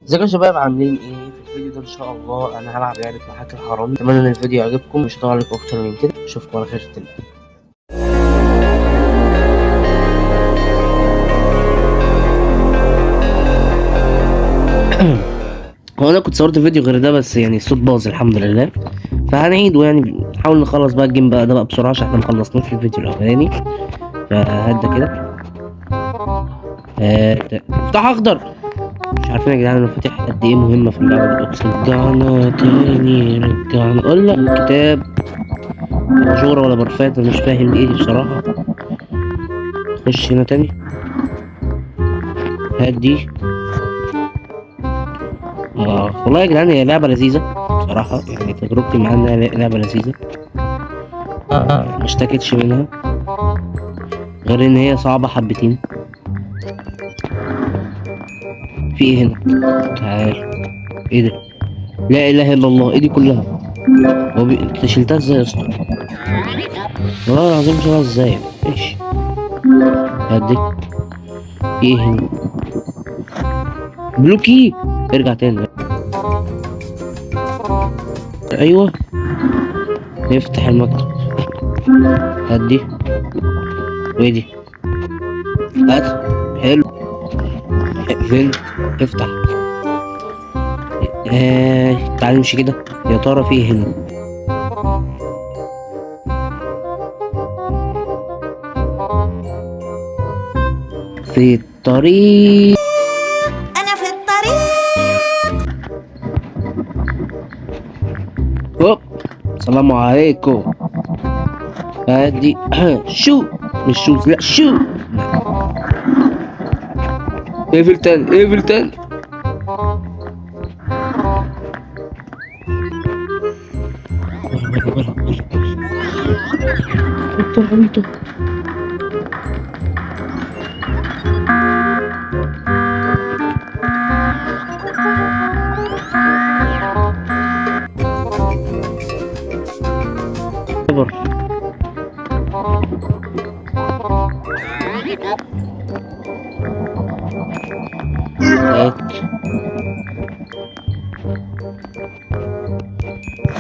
ازيكم يا شباب عاملين ايه؟ في الفيديو ده ان شاء الله انا هلعب لعبة محاكي الحرامي. اتمنى ان الفيديو يعجبكم، مش هطول عليكم اكتر من كده. اشوفكم على خير في التلفزيون. هو انا كنت صورت فيديو غير ده بس يعني الصوت باظ الحمد لله، فهنعيده يعني نحاول نخلص بقى الجيم بقى ده بقى بسرعة عشان احنا مخلصناش في الفيديو الاولاني. فهدى كده. افتح اخضر. مش عارفين يا جدعان المفاتيح قد ايه مهمة في اللعبة دي، اقسم. رجعنا تاني رجعنا، اقول لك كتاب أباجورة ولا برفان، أنا مش فاهم ايه دي بصراحة. خش هنا تاني. هات دي. والله يا جدعان هي لعبة لذيذة بصراحة، يعني تجربتي معاها انها لعبة لذيذة. مشتكتش منها غير ان هي صعبة حبتين. في ايه هنا؟ تعال. ايه ده؟ لا اله الا الله، ايه دي كلها؟ انت شلتها ازاي يا اسطى؟ والله العظيم شلتها ازاي؟ ايش؟ هات دي. في ايه هنا؟ بلوكي. ارجع تاني. ايوه. نفتح المكتب. هات دي. وايه دي؟ هات. حلو. اقفل. افتح. تعال نمشي كده. يا ترى في ايه هنا؟ في الطريق. أنا في الطريق. هوب. السلام عليكم. ادي شو. مش شوز، لا شو. اقفل تاني اقفل تاني.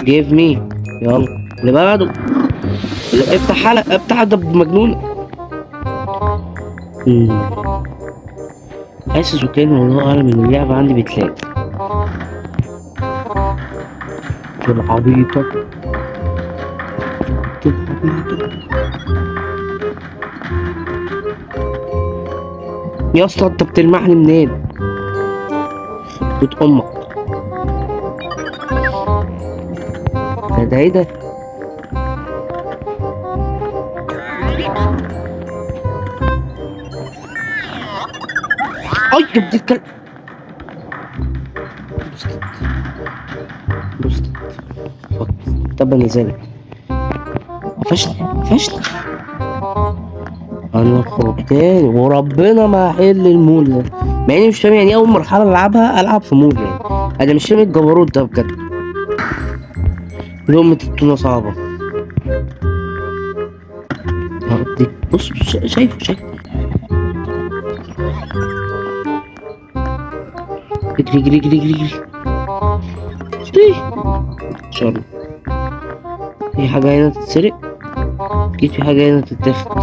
جيف مي. يلا اللي بعده. افتح حلقة، افتح ده بمجنونة. حاسس وكان والله اعلم ان اللعبة عندي بتلاقي العبيطة. يا اسطى انت بتلمحني منين؟ بيت امك. ده ايه ده؟ اي يا الكلب. بصت. تبا لذلك. فشل فشل. انا اخرج تاني وربنا ما هحل المول ده، مع اني مش فاهم يعني ايه اول مرحله العب في مول يعني. انا مش فاهم الجبروت ده بجد. لقمة التونة صعبة. دي بص شايف. اجري اجري اجري اجري اجري. ان شاء الله. في حاجة هنا تتسرق. اكيد في حاجة هنا تتاخد.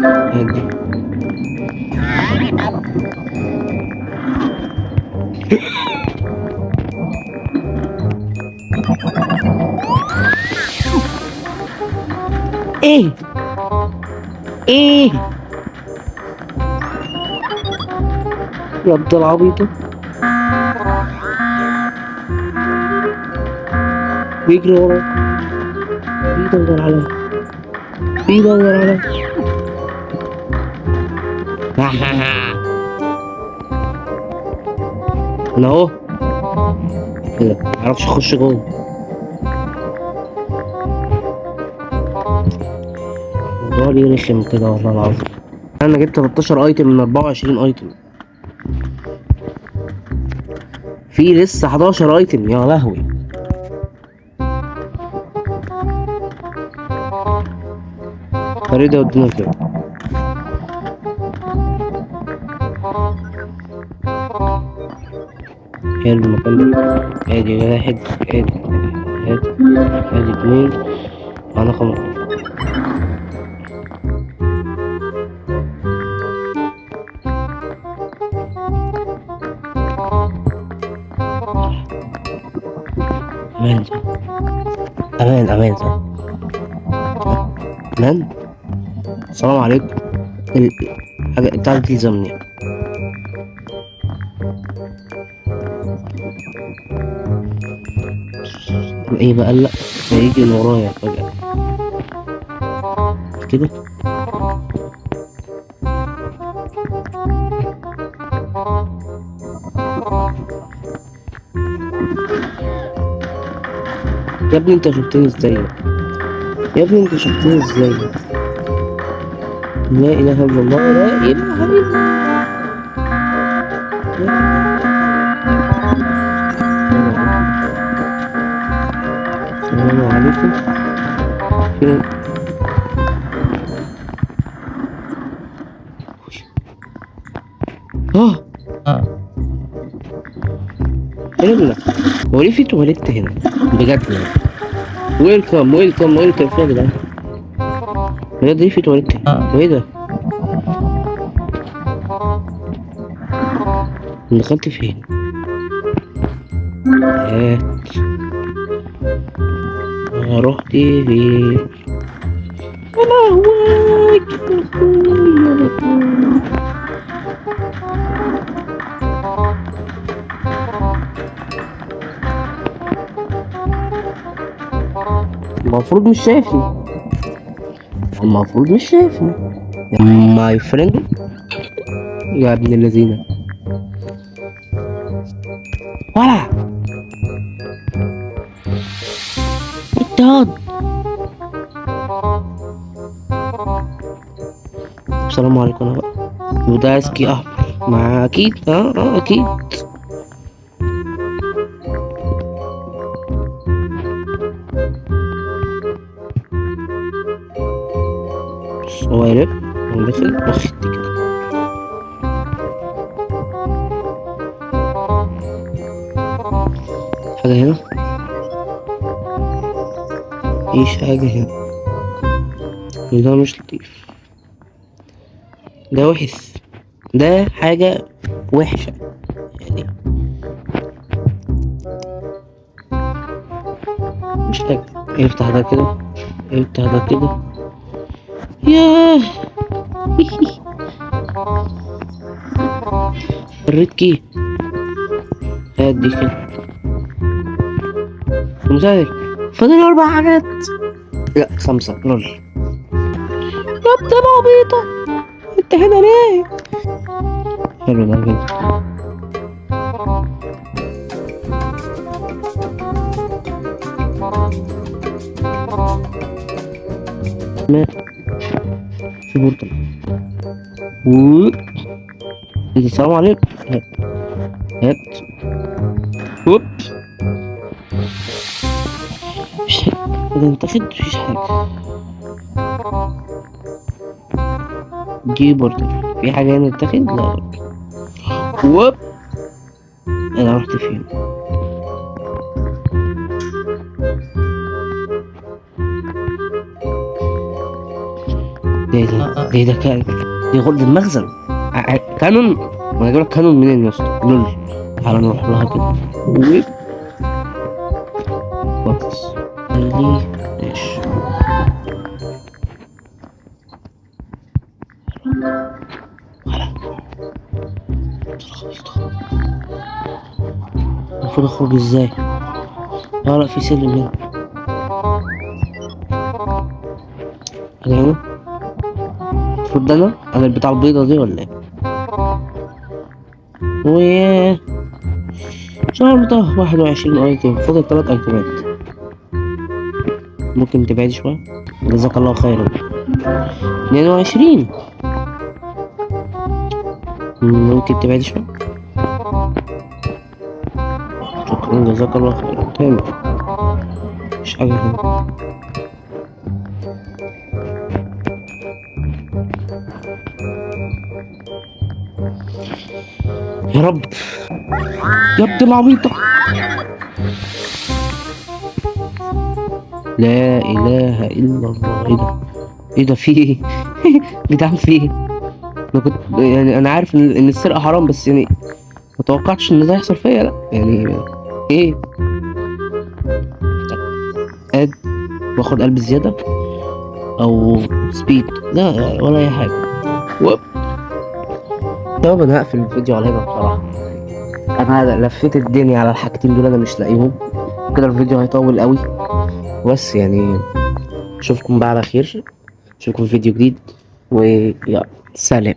هدي. ايه ايه يا ابن العبيطة. بيجري ورا. بيدور عليا. بيدور عليا. انا اهو. ايه ده؟ معرفش اخش جوه. الموضوع ليه رخم كده والله العظيم. انا جبت 13 ايتم من 24 ايتم. في لسه 11 ايتم يا لهوي. الطريق ده قدامنا كده. حلو المكان ده. ادي واحد، ادي اتنين، معانا خمسة. امان صح، امان صح، امان. السلام عليكم. حاجة انت عايز تلزمني. ايه بقى؟ لا هيجي من ورايا فجأة كده. يا ابني انت شفتني ازاي؟ يا ابني انت شفتني ازاي؟ لا اله الا الله، لا اله الا الله. السلام عليكم. فين؟ ايه؟ هو ليه في تواليت هنا؟ بجد يعني. ويلكم ويلكم ويلكم فين يا جدعان؟ بجد ليه في تواليت هنا؟ وايه ده؟ دخلت فين؟ رحت فين؟ انا هواك يا اخويا. المفروض مش شايفني، المفروض مش شايفني يا ماي فريند. يا ابن الذين ولا اضطهاد. السلام عليكم. انا بقى وده اسكي احمر مع اكيد اكيد. هو يلف وداخل واخد كده. حاجة هنا؟ مفيش حاجة هنا. ده مش لطيف، ده وحش، ده حاجة وحشة يعني. مش حاجة. افتح ده كده، افتح ده كده. ياه الريد كي. هات دي كده مساعدك. فاضل 4 حاجات، لا 5. لول يا ابني انا عبيطة، انت هنا ليه؟ حلو ده كده. مات في بورتال. السلام عليكم. هات هوب. مفيش حاجة كده انتخد، مفيش حاجة. دي بورتال، في حاجة هنا انتخد؟ لا برضه. هوب. انا رحت فين؟ ده كان دي غرفة المخزن. كانون. وانا اجيب لك كانون منين يا اسطى؟ لول. تعالى نروح لها كده. فوكس لي ايش؟ المفروض اخرج ازاي؟ لا في سلم هنا. انا هنا. المفروض ده انا البتاع البيضة دي ولا ايه؟ وياه شنطة 21 ايتم، فاضل 3 ايتمات. ممكن تبعد شوية؟ جزاك الله خيرا. 22. ممكن تبعد شوية؟ شكرا جزاك الله خيرا. تاني مش حاجة هنا. يا رب يا ابن العبيطة. لا اله الا الله. ايه ده؟ ايه ده؟ في ايه؟ جدعان في ايه؟ انا كنت يعني انا عارف ان السرقة حرام، بس يعني متوقعتش ان ده يحصل فيا. لا يعني ايه؟ اد واخد قلب زيادة او سبيد؟ لا ولا اي حاجة. وب. طب انا هقفل الفيديو على هنا بصراحة. انا لفيت الدنيا على الحاجتين دول، انا مش لاقيهم. كده الفيديو هيطول قوي. بس يعني اشوفكم بقى على خير. اشوفكم في فيديو جديد، ويا سلام.